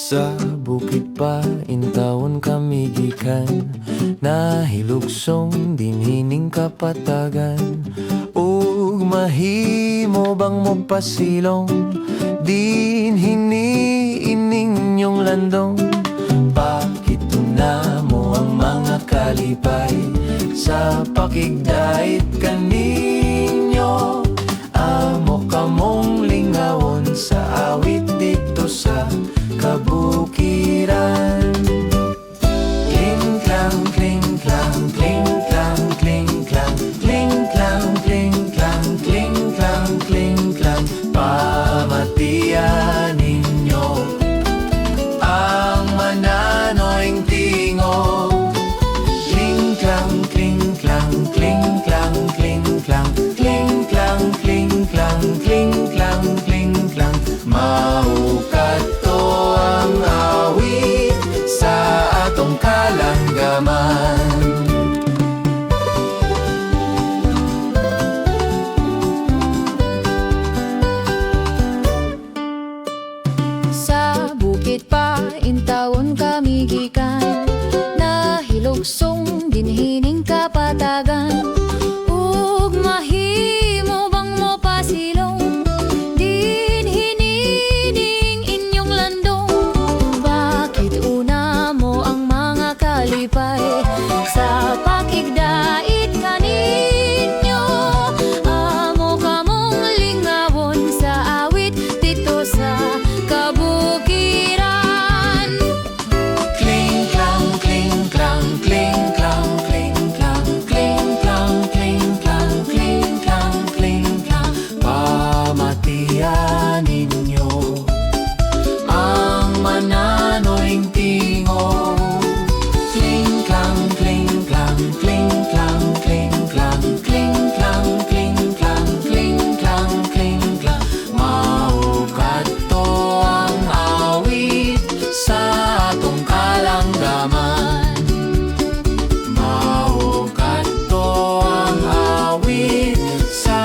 Sa bukid pa intawon kami gikan, nahilugsong dinhining kapatagan. Ug mahimo bang mo pasilong, dinhini ining landong. Bakit mo ang mga kalipay sa pakigdait kaninyo? Amo kamong lingawon sa awit dito sa kabukiran. Kling klang, kling klang, kling klang, kling klang, kling klang, kling klang, kling klang, kling klang. Pamatian ninyo ang mananoing tingo. Kling klang, kling klang, kling klang, kling klang, kling klang, kling klang, kling klang, kling klang. Maukat to ang awit sa atong kalanggaman. Sa bukid pa intawon kami gikan, nahilugsong dinhining kapatagan. Ug mahimo bang mo pasilong, dinhinining inyong landong. Bakit una mo ang mga kalipay sa pakigdait kaninyo? Amo kamong lingawon sa awit dito sa kabukiran. Kling klang, kling klang, kling klang, kling klang, kling klang, kling klang, kling klang, kling klang. Pamatian ninyo ang mananoing tingo. Kling klang, kling klang, kling klang, kling klang, kling klang, kling klang, kling klang, kling klang. Maukat to ang awit sa atong kalanggaman. Maukat to ang awit sa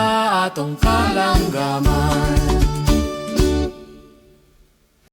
atong kalanggaman.